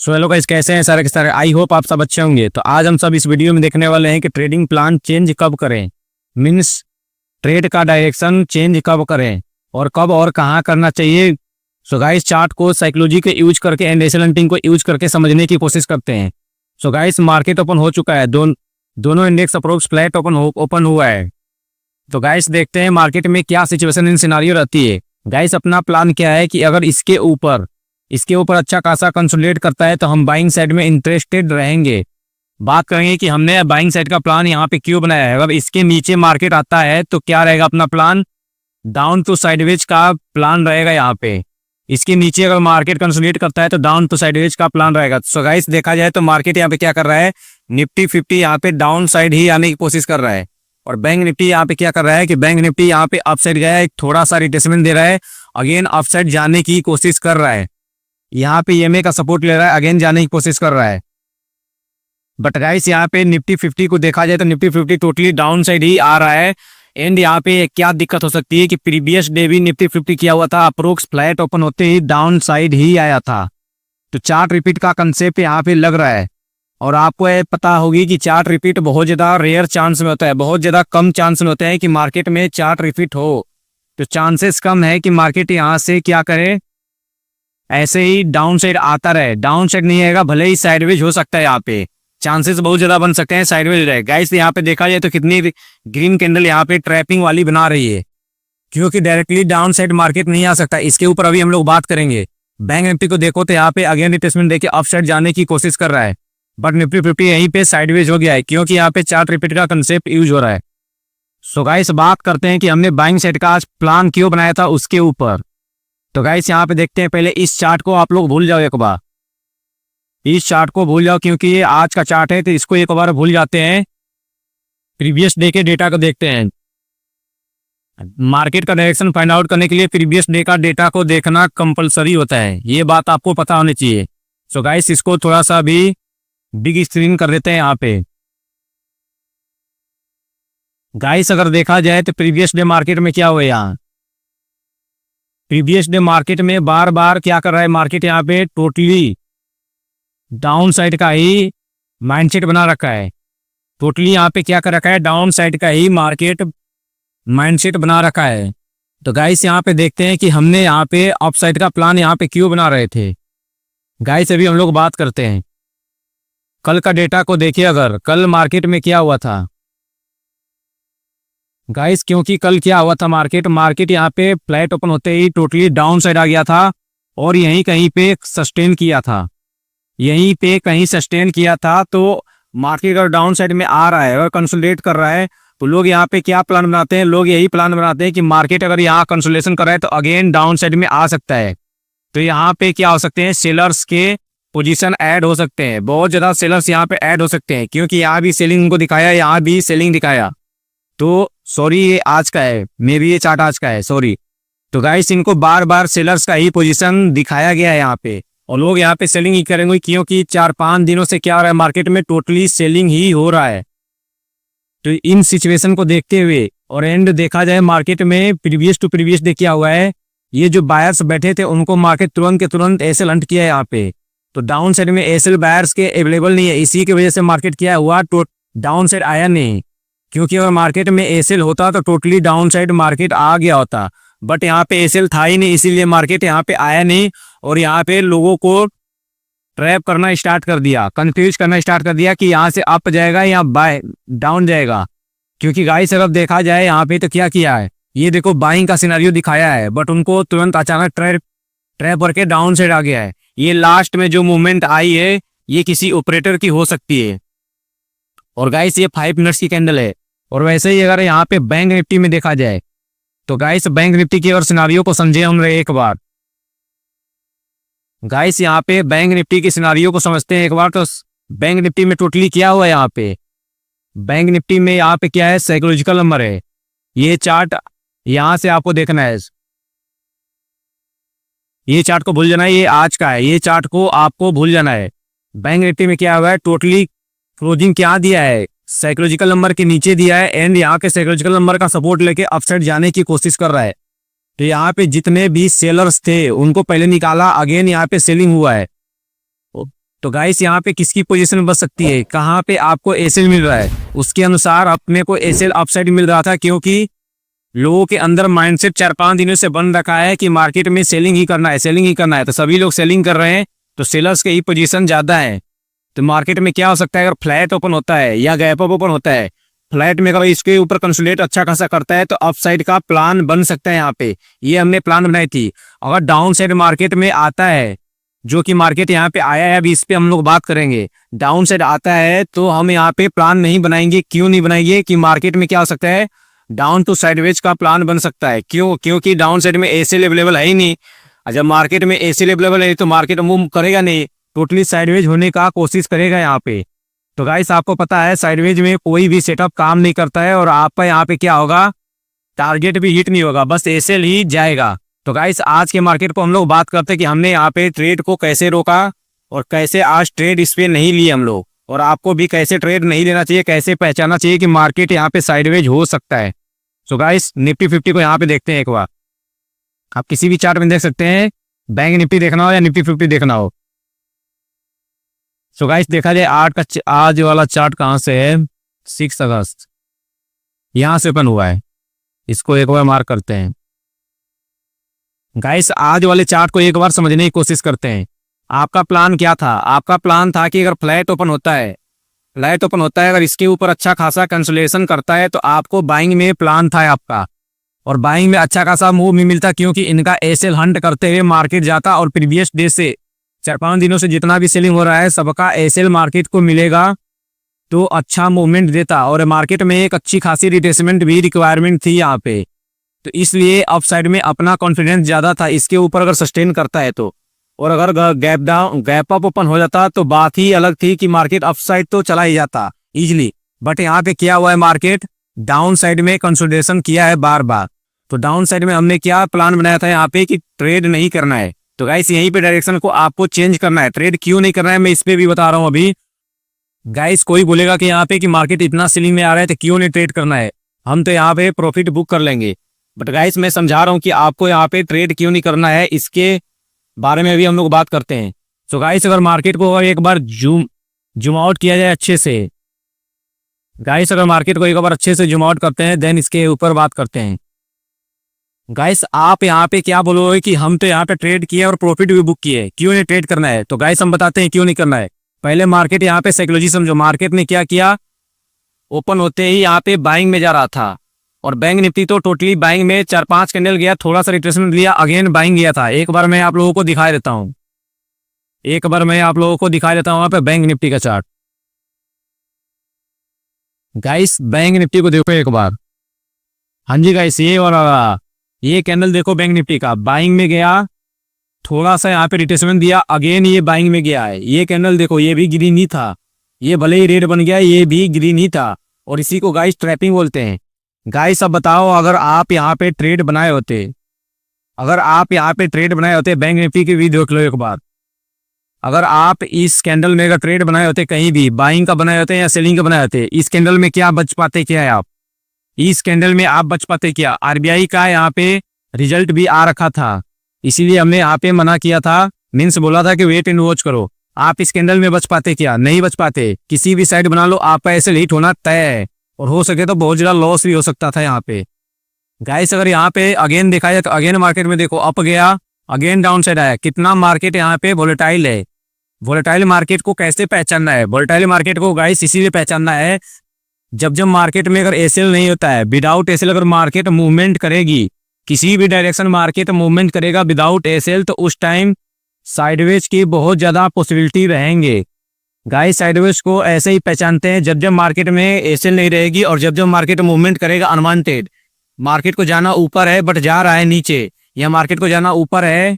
So hello guys, कैसे हैं सारे के सारे। आई होप आप सब अच्छे होंगे। तो आज हम सब इस वीडियो में देखने वाले हैं कि ट्रेडिंग प्लान चेंज कब करें, मीन्स ट्रेड का डायरेक्शन चेंज कब करें और कब और कहां करना चाहिए। सो गाइस, चार्ट को साइकोलॉजी के यूज करके एंड एसल हंटिंग को यूज करके समझने की कोशिश करते हैं। सो गाइस, मार्केट ओपन हो चुका है, दोनों इंडेक्स अप्रोक्स फ्लैट ओपन हुआ है। तो गाइस देखते हैं मार्केट में क्या सिचुएशन इन सिनारियो रहती है। गाइस, अपना प्लान क्या है कि अगर इसके ऊपर अच्छा खासा कंसोलिडेट करता है तो हम बाइंग साइड में इंटरेस्टेड रहेंगे। बात करेंगे कि हमने बाइंग साइड का प्लान यहाँ पे क्यों बनाया है। अगर इसके नीचे मार्केट आता है तो क्या रहेगा अपना प्लान, डाउन टू साइडवेज का प्लान रहेगा। यहाँ पे इसके नीचे अगर मार्केट कंसोलिडेट करता है तो डाउन टू साइडवेज का प्लान रहेगा। सो गाइस, देखा जाए तो मार्केट यहाँ पे क्या कर रहा है, निफ्टी 50 यहाँ पे डाउन साइड ही आने की कोशिश कर रहा है और बैंक निफ्टी यहाँ पे क्या कर रहा है कि बैंक निफ्टी यहाँ पे अप साइड गया है, थोड़ा सा रिट्रेसमेंट दे रहा है, अगेन अप साइड जाने की कोशिश कर रहा है। यहाँ पे ईएमए का सपोर्ट ले रहा है, अगेन जाने की कोशिश कर रहा है। बट गाइस, यहाँ पे निफ्टी 50 को देखा जाए तो निफ्टी 50 टोटली डाउन साइड ही आ रहा है। एंड यहाँ पे क्या दिक्कत हो सकती है कि प्रीवियस डे भी निफ्टी 50 किया हुआ था, अप्रोक्स फ्लैट ओपन होते ही डाउन साइड ही आया था। तो चार्ट रिपीट का कंसेप्ट यहाँ पे लग रहा है और आपको ये पता होगी कि चार्ट रिपीट बहुत ज्यादा रेयर चांस में होता है, बहुत ज्यादा कम चांस में होता है कि मार्केट में चार्ट रिपीट हो। तो चांसेस कम है कि मार्केट यहाँ से क्या करे, ऐसे ही डाउन साइड आता रहे। डाउन साइड नहीं आएगा, भले ही साइडवेज हो सकता है, यहाँ पे चांसेस बहुत ज्यादा बन सकते हैं साइडवेज रहे। गाइस, यहाँ पे देखा जाए तो कितनी ग्रीन कैंडल यहाँ पे ट्रैपिंग वाली बना रही है, क्योंकि डायरेक्टली डाउन साइड मार्केट नहीं आ सकता। इसके ऊपर अभी हम लोग बात करेंगे। बैंक निफ्टी को देखो तो यहाँ पे अगेन रिट्रेसमेंट देके अप साइड जाने की कोशिश कर रहा है, बट निफ्टी 50 यहीं पे साइडवेज हो गया है, क्योंकि यहाँ पे चार्ट रिपीट का कंसेप्ट यूज हो रहा है। सो गाइस, बात करते हैं कि हमने बाइंग साइड का आज प्लान क्यों बनाया था उसके ऊपर। तो गाइस, यहाँ पे देखते हैं, पहले इस चार्ट को आप लोग भूल जाओ, एक बार इस चार्ट को भूल जाओ, क्योंकि ये आज का चार्ट है तो इसको एक बार भूल जाते हैं। प्रीवियस डे के डेटा को देखते हैं। मार्केट का डायरेक्शन फाइंड आउट करने के लिए प्रीवियस डे का डेटा को देखना कंपलसरी होता है, ये बात आपको पता होनी चाहिए। सो गाइस, इसको थोड़ा सा भी बिग स्क्रीन कर देते हैं यहाँ पे। गाइस, अगर देखा जाए तो प्रीवियस डे मार्केट में क्या हुआ, यहाँ प्रीवियस डे मार्केट में बार बार क्या कर रहा है, मार्केट यहाँ पे टोटली डाउन साइड का ही माइंडसेट बना रखा है। टोटली यहाँ पे क्या कर रखा है, डाउन साइड का ही मार्केट माइंडसेट बना रखा है। तो गाइस, यहाँ पे देखते हैं कि हमने यहाँ पे अप साइड का प्लान यहाँ पे क्यों बना रहे थे। गाइस, अभी हम लोग बात करते हैं कल का डेटा को। देखिए, अगर कल मार्केट में क्या हुआ था गाइस, क्योंकि कल क्या हुआ था, मार्केट यहाँ पे फ्लैट ओपन होते ही टोटली डाउन साइड आ गया था और यहीं कहीं पे सस्टेन किया था, यहीं पे कहीं सस्टेन किया था। तो मार्केट अगर डाउन साइड में आ रहा है और कंसोलिडेट कर रहा है तो लोग यहाँ पे क्या प्लान बनाते हैं, लोग यही प्लान बनाते हैं कि मार्केट अगर यहाँ कंसोलिडेशन कर रहा है तो अगेन डाउन साइड में आ सकता है। तो यहाँ पे क्या हो सकते हैं, सेलर्स के पोजीशन ऐड हो सकते हैं, बहुत ज्यादा सेलर्स यहाँ पे ऐड हो सकते हैं, क्योंकि यहाँ भी सेलिंग को दिखाया, यहाँ भी सेलिंग दिखाया। तो सॉरी, ये आज का है, मे भी ये चार्ट आज का है, सॉरी। तो गाइस, इनको बार बार सेलर्स का ही पोजीशन दिखाया गया है यहाँ पे और लोग यहाँ पे सेलिंग ही करेंगे, क्योंकि 4-5 दिनों से क्या हो रहा है, मार्केट में टोटली सेलिंग ही हो रहा है। तो इन सिचुएशन को देखते हुए और एंड देखा जाए मार्केट में प्रीवियस टू प्रीवियस डे क्या हुआ है, ये जो बायर्स बैठे थे उनको मार्केट तुरंत के तुरंत एसएल हंट किया है यहाँ पे। तो डाउन साइड में एसएल बायर्स के अवेलेबल नहीं है, इसी की वजह से मार्केट क्या हुआ, तो डाउन साइड आया नहीं। क्योंकि अगर मार्केट में एसएल होता तो टोटली डाउन साइड मार्केट आ गया होता, बट यहाँ पे एसएल था ही नहीं, इसीलिए मार्केट यहाँ पे आया नहीं और यहाँ पे लोगों को ट्रैप करना स्टार्ट कर दिया, कंफ्यूज करना स्टार्ट कर दिया कि यहाँ से अप जाएगा या बाय डाउन जाएगा। क्योंकि गाइस, अगर देखा जाए यहाँ पे तो क्या किया है, ये देखो बाइंग का सिनेरियो दिखाया है, बट उनको तुरंत अचानक ट्रैप करके डाउन साइड आ गया है। ये लास्ट में जो मूवमेंट आई है ये किसी ऑपरेटर की हो सकती है। और गाइस, ये 5 मिनट्स की कैंडल है। और वैसे ही अगर यहाँ पे बैंक निफ्टी में देखा जाए तो गाइस, बैंक निफ्टी के और सिनारियो को समझे हम एक बार। गाइस, यहाँ पे बैंक निफ्टी के सिनारियो को समझते हैं एक बार। तो बैंक निफ्टी में टोटली क्या हुआ है, यहाँ पे बैंक निफ्टी में यहाँ पे क्या है, साइकोलॉजिकल नंबर है। ये चार्ट यहाँ से आपको देखना है, ये चार्ट को भूल जाना है, ये आज का है, ये चार्ट को आपको भूल जाना है। बैंक निफ्टी में क्या हुआ है, टोटली क्लोजिंग क्या दिया है, साइकोलॉजिकल नंबर के नीचे दिया है एंड यहाँ के साइकोलॉजिकल नंबर का सपोर्ट लेके अपसाइड जाने की कोशिश कर रहा है। तो यहाँ पे जितने भी सेलर्स थे उनको पहले निकाला, अगेन यहाँ पे सेलिंग हुआ है। तो गाइस यहाँ पे किसकी पोजीशन बच सकती है, कहाँ पे आपको एसएल मिल रहा है, उसके अनुसार अपने को एसएल अपसाइड मिल रहा था, क्योंकि लोगों के अंदर माइंडसेट 4-5 दिनों से बन रखा है कि मार्केट में सेलिंग ही करना है, सेलिंग ही करना है। तो सभी लोग सेलिंग कर रहे हैं, तो सेलर्स के ही पोजीशन ज्यादा है। तो मार्केट में क्या हो सकता है, अगर फ्लैट ओपन होता है या गैप अप ओपन होता है, फ्लैट में अगर इसके ऊपर कंसोलिडेट अच्छा खासा करता है तो अप साइड का प्लान बन सकता है। यहाँ पे ये हमने प्लान बनाई थी। अगर डाउन साइड मार्केट में आता है, जो कि मार्केट यहाँ पे आया है, अभी इस पे हम लोग बात करेंगे, डाउन साइड आता है तो हम यहाँ पे प्लान नहीं बनाएंगे। क्यों नहीं बनाएंगे कि मार्केट में क्या हो सकता है, डाउन टू साइडवेज का प्लान बन सकता है। क्यों, क्योंकि डाउन साइड में एसएल अवेलेबल है ही नहीं। जब मार्केट में एसएल अवेलेबल है तो मार्केट मूव करेगा नहीं, टोटली साइडवेज होने का कोशिश करेगा यहाँ पे। तो गाइस आपको पता है साइडवेज में कोई भी सेटअप काम नहीं करता है और आपका यहाँ पे क्या होगा, टारगेट भी हिट नहीं होगा, बस एसएल ही जाएगा। तो गाइस आज के मार्केट को हम लोग बात करते हैं कि हमने यहाँ पे ट्रेड को कैसे रोका और कैसे आज ट्रेड इस पे नहीं लिए हम लोग, और आपको भी कैसे ट्रेड नहीं लेना चाहिए, कैसे पहचानना चाहिए कि मार्केट यहाँ पे साइडवेज हो सकता है। सो गाइस निफ्टी 50 को यहाँ पे देखते हैं एक बार। आप किसी भी चार्ट में देख सकते हैं, बैंक निफ्टी देखना हो या निफ्टी 50 देखना हो। सो गाइस देखा जाए आज वाला चार्ट कहाँ से है, 6 अगस्त यहाँ से ओपन हुआ है, इसको एक बार मार्क करते हैं। गाइस आज वाले चार्ट को एक बार समझने की कोशिश करते हैं। आपका प्लान क्या था, आपका प्लान था कि अगर फ्लैट ओपन होता है, फ्लैट ओपन होता है, अगर इसके ऊपर अच्छा खासा कंसोलिडेशन करता है तो आपको बाइंग में प्लान था आपका, और बाइंग में अच्छा खासा मूव भी मिलता, क्योंकि इनका एसएल हंट करते हुए मार्केट जाता और प्रीवियस डे से 4-5 दिनों से जितना भी सेलिंग हो रहा है सबका एसएल मार्केट को मिलेगा तो अच्छा मूवमेंट देता, और मार्केट में एक अच्छी खासी रिट्रेसमेंट भी रिक्वायरमेंट थी यहाँ पे। तो इसलिए अप साइड में अपना कॉन्फिडेंस ज्यादा था, इसके ऊपर अगर सस्टेन करता है तो। और अगर गैप अप ओपन हो जाता तो बात ही अलग थी कि मार्केट अप साइड तो चला ही जाता इजिली। बट यहाँ पे क्या हुआ है, मार्केट डाउन साइड में कंसोलिडेशन किया है बार बार। तो डाउन साइड में हमने क्या प्लान बनाया था यहाँ पे कि ट्रेड नहीं करना है। तो गाइस यहीं पे डायरेक्शन को आपको चेंज करना है। ट्रेड क्यों नहीं करना है मैं इस पे भी बता रहा हूँ अभी। गाइस कोई बोलेगा कि यहाँ पे कि मार्केट इतना सेलिंग में आ रहा है तो क्यों नहीं ट्रेड करना है, हम तो यहाँ पे प्रॉफिट बुक कर लेंगे। बट गाइस मैं समझा रहा हूँ कि आपको यहाँ पे ट्रेड क्यों नहीं करना है, इसके बारे में भी हम लोग बात करते हैं। तो गाइस अगर मार्केट को एक बार जूम आउट किया जाए अच्छे से, गाइस अगर मार्केट को एक बार अच्छे से जूम आउट करते हैं देन इसके ऊपर बात करते हैं। गाइस आप यहाँ पे क्या बोलोगे कि हम तो यहाँ पे ट्रेड किए और प्रॉफिट भी बुक किए, क्यों नहीं ट्रेड करना है। तो गाइस हम बताते हैं क्यों नहीं करना है। पहले मार्केट यहाँ पे साइकोलॉजी समझो, मार्केट ने क्या किया, ओपन होते ही यहाँ पे बाइंग में जा रहा था, और बैंक निफ्टी तो टोटली बाइंग में 4-5 कैंडल गया, थोड़ा सा रिट्रेसमेंट लिया, अगेन बाइंग गया था। एक बार मैं आप लोगों को दिखा देता हूँ, वहां पे बैंक निफ्टी का चार्ट। गाइस बैंक निफ्टी को देखो एक बार। हाँ जी गाइस ये कैंडल देखो बैंक निफ्टी का, बाइंग में गया, थोड़ा सा यहाँ पे रिट्रेसमेंट दिया, अगेन ये बाइंग में गया है। ये कैंडल देखो, ये भी ग्रीन ही था, ये भले ही रेड बन गया, ये भी ग्रीन ही था, और इसी को गाइस ट्रैपिंग बोलते हैं। गाइस अब बताओ अगर आप यहाँ पे ट्रेड बनाए होते, बैंक निफ्टी की भी देख लो एक बार। अगर आप इस कैंडल में अगर ट्रेड बनाए होते, कहीं भी बाइंग का बनाए होते या सेलिंग का बनाए होते, इस कैंडल में क्या बच पाते, क्या है आप इस कैंडल में आप बच पाते क्या। आरबीआई का यहाँ पे रिजल्ट भी आ रखा था, इसीलिए हमने यहाँ पे मना किया था, मीन्स बोला था कि वेट एंड वॉच करो। आप इस कैंडल में बच पाते क्या, नहीं बच पाते। किसी भी साइड बना लो आपका ऐसे हिट होना तय है, और हो सके तो बहुत ज्यादा लॉस भी हो सकता था यहाँ पे। गाइस अगर यहाँ पे अगेन देखा जाए तो अगेन मार्केट में देखो अप गया, अगेन डाउन साइड आया, कितना मार्केट यहाँ पे वोलेटाइल है। वोलेटाइल मार्केट को कैसे पहचानना है, वोलेटाइल मार्केट को गाइस इसीलिए पहचानना है जब मार्केट में अगर एसएल नहीं होता है, विदाउट एसएल अगर मार्केट मूवमेंट करेगी, किसी भी डायरेक्शन मार्केट मूवमेंट करेगा विदाउट एसएल, तो उस टाइम साइडवेज की बहुत ज्यादा पॉसिबिलिटी रहेंगे। गाइस साइडवेज को ऐसे ही पहचानते हैं जब मार्केट में एसएल नहीं रहेगी, और जब मार्केट मूवमेंट करेगा अनवांटेड, मार्केट को जाना ऊपर है बट जा रहा है नीचे, या मार्केट को जाना ऊपर है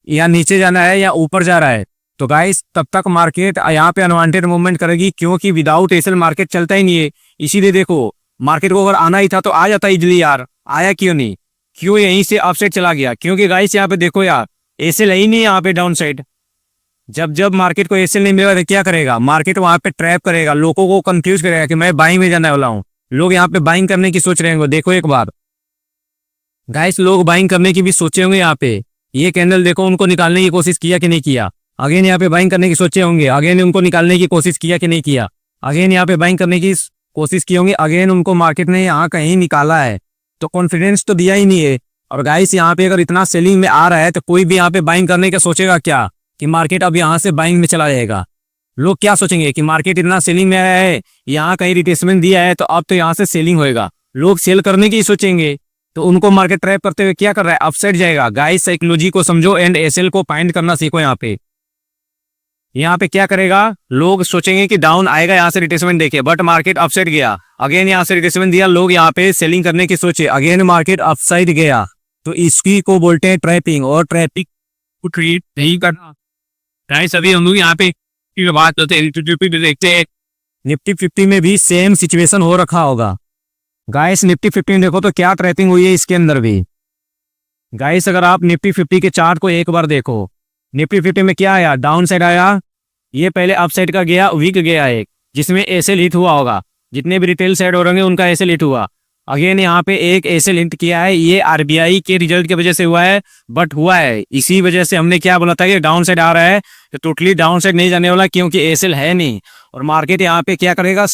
या नीचे जाना है या ऊपर जा रहा है, तो गाइस तब तक मार्केट यहाँ पे अनवांटेड मूवमेंट करेगी, क्योंकि विदाउट एसएल मार्केट चलता ही नहीं है। इसीलिए देखो मार्केट को अगर आना ही था तो आ जाता इजली यार, आया क्यों नहीं, क्यों यहीं से अपसाइड चला गया, क्योंकि गाइस यहाँ पे देखो यार एसएल है ही नहीं यहाँ पे डाउन साइड। जब मार्केट को एसएल नहीं मिलेगा तो क्या करेगा, मार्केट वहां पे ट्रैप करेगा, लोगों को कंफ्यूज करेगा कि मैं बाइंग में जाने वाला हूँ। लोग यहाँ पे बाइंग करने की सोच रहे होंगे, देखो एक बार गाइस लोग बाइंग करने की भी सोचे होंगे यहाँ पे। ये कैंडल देखो उनको निकालने की कोशिश किया कि नहीं किया, अगेन यहाँ पे बाइंग करने की सोचे होंगे, अगेन उनको निकालने की कोशिश किया कि नहीं किया, अगेन यहाँ पे बाइंग करने की कोशिश की होंगी, अगेन उनको मार्केट ने यहाँ कहीं निकाला है, तो कॉन्फिडेंस तो दिया ही नहीं है। और गाइस यहाँ पे अगर इतना सेलिंग में आ रहा है तो कोई भी यहाँ पे बाइंग करने का सोचेगा क्या कि मार्केट अब यहाँ से बाइंग में चला जाएगा। लोग क्या सोचेंगे कि मार्केट इतना सेलिंग में आया है, यहाँ कहीं रिट्रेसमेंट दिया है तो अब तो यहाँ से सेलिंग होएगा, लोग सेल करने की सोचेंगे। तो उनको मार्केट ट्रैप करते हुए क्या कर रहा है, अपसाइड जाएगा। गाइस साइकोलॉजी को समझो एंड एसएल को फाइंड करना सीखो। यहाँ पे क्या करेगा, लोग सोचेंगे कि डाउन आएगा, यहाँ से रिट्रेसमेंट देखे, बट मार्केट अपसाइड गया, अगेन यहाँ से रिट्रेसमेंट दिया, लोग यहाँ पे सेलिंग करने की सोचे, अगेन मार्केट अपसाइड गया, तो इसकी को बोलते हैं ट्रैपिंग। और ट्रैपिंग को ट्रीट नहीं करना। गाइस अभी हम लोग यहाँ पे बात करते हैं, देखते हैं निफ्टी 50 में भी सेम सिचुएशन हो रखा होगा। गाइस निफ्टी 50 देखो तो क्या ट्रैपिंग हुई है इसके अंदर भी। गाइस अगर आप निफ्टी 50 के चार्ट को एक बार देखो, निफ्टी 50 में क्या आया, डाउन साइड आया, ये पहले अप साइड का गया, वीक गया एक, जिसमें एसएल हिट हुआ होगा, जितने भी रिटेल साइड हो रहे उनका एसएल हिट हुआ। अगेन यहाँ पे एक एसएल हिट किया है, ये आरबीआई के रिजल्ट की वजह से हुआ है, बट हुआ है, इसी वजह से हमने क्या बोला था कि डाउन साइड आ रहा है, तो टोटली डाउन साइड नहीं जाने वाला क्योंकि एसएल है नहीं। और मार्केट यहाँ पे क्या करेगा,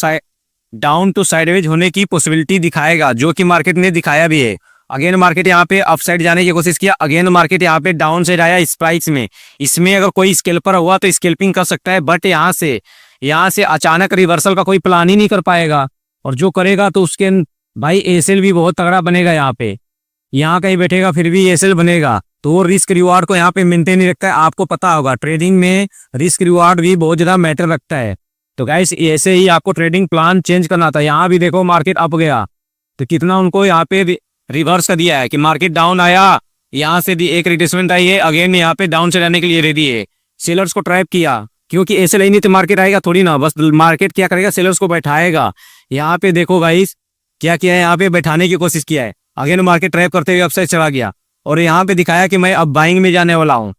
डाउन टू साइडवेज होने की पॉसिबिलिटी दिखाएगा, जो कि मार्केट ने दिखाया भी है। अगेन मार्केट यहाँ पे अप साइड जाने की कोशिश किया, अगेन मार्केट यहाँ पे डाउन साइड आया इस प्राइस में। इसमें अगर कोई स्कैल्पर हुआ तो स्कैल्पिंग कर सकता है, बट यहाँ से अचानक रिवर्सल का कोई प्लान ही नहीं कर पाएगा, और जो करेगा तो उसके भाई एसएल भी बहुत तगड़ा बनेगा। यहाँ कहीं बैठेगा फिर भी एसएल बनेगा, तो वो रिस्क रिवार्ड को यहाँ पे मेंटेन नहीं रखता है। आपको पता होगा ट्रेडिंग में रिस्क रिवार्ड भी बहुत ज्यादा मैटर रखता है। तो गाइस ऐसे ही आपको ट्रेडिंग प्लान चेंज करना था। यहाँ भी देखो मार्केट अप गया, तो कितना उनको यहाँ पे रिवर्स कर दिया है कि मार्केट डाउन आया, यहाँ से एक रिट्रेसमेंट आई है, अगेन यहाँ पे डाउन से रहने के लिए रेडी है। सेलर्स को ट्रैप किया, क्योंकि ऐसे नहीं तो मार्केट आएगा थोड़ी ना, बस मार्केट क्या करेगा, सेलर्स को बैठाएगा। यहाँ पे देखो गाइस क्या किया है, यहाँ पे बैठाने की कोशिश किया है, अगेन मार्केट ट्रैप करते हुए अपसाइड चला गया, और यहाँ पे दिखाया कि मैं अब बाइंग में जाने वाला हूँ।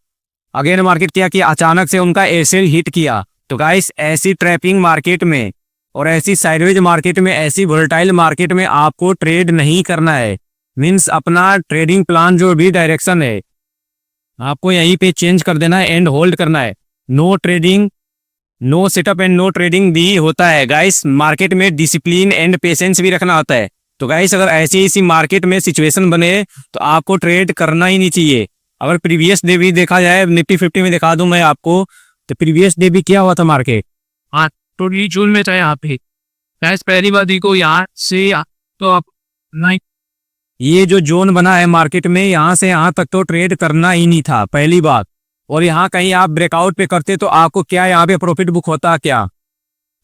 अगेन मार्केट क्या किया, अचानक से उनका एसएल हिट किया। तो गाइस ऐसी ट्रैपिंग मार्केट में और ऐसी साइडवेज मार्केट में, ऐसी वोलेटाइल मार्केट में आपको ट्रेड नहीं करना है। मीन्स अपना ट्रेडिंग प्लान जो भी डायरेक्शन है आपको यहीं पे चेंज कर देना है एंड होल्ड करना है। No trading, no setup and no trading भी होता है गाइस। मार्केट में डिसिप्लिन एंड पेशेंस भी रखना होता है। तो गाइस अगर ऐसी इसी मार्केट में सिचुएशन बने तो आपको ट्रेड करना ही नहीं चाहिए। अगर प्रीवियस डे भी देखा जाए, निफ्टी 50 में दिखा दूं मैं आपको, तो प्रीवियस डे भी क्या हुआ था मार्केट, हाँ तो जून में था यहाँ पे। गाइस पहली बात देखो यहाँ से तो आप नहीं, ये जो जोन बना है मार्केट में, यहाँ से यहाँ तक तो ट्रेड करना ही नहीं था पहली बात। और यहाँ कहीं आप ब्रेकआउट पे करते तो आपको क्या यहाँ पे प्रॉफिट बुक होता क्या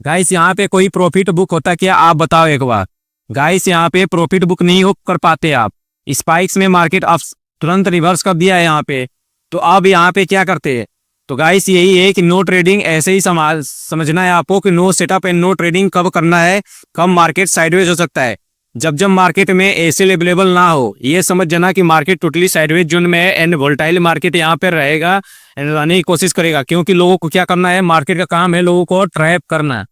गाइस, यहाँ पे कोई प्रॉफिट बुक होता क्या, आप बताओ एक बार। गाइस यहाँ पे प्रॉफिट बुक नहीं हो कर पाते आप। स्पाइक्स में मार्केट अब तुरंत रिवर्स कर दिया है यहाँ पे, तो अब यहाँ पे क्या करते हैं। तो गाइस यही है कि नो ट्रेडिंग ऐसे ही समझना है आपको कि no setup and no trading कब करना है, कब मार्केट साइडवेज हो सकता है, जब मार्केट में एसएल अवेलेबल ना हो। ये समझ जाना कि मार्केट टोटली साइडवेज जोन में है एंड वोलेटाइल मार्केट यहाँ पे रहेगा एंड रहने की कोशिश करेगा, क्योंकि लोगों को क्या करना है, मार्केट का काम है लोगों को ट्रैप करना।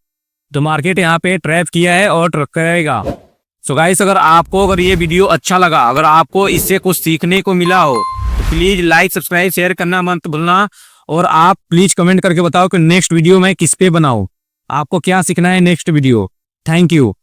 तो मार्केट यहाँ पे ट्रैप किया है और करेगा। सो गाइस अगर ये वीडियो अच्छा लगा, अगर आपको इससे कुछ सीखने को मिला हो तो प्लीज लाइक सब्सक्राइब शेयर करना मत भूलना, और आप प्लीज कमेंट करके बताओ कि नेक्स्ट वीडियो मैं किस पे बनाऊं, आपको क्या सीखना है नेक्स्ट वीडियो। Thank you.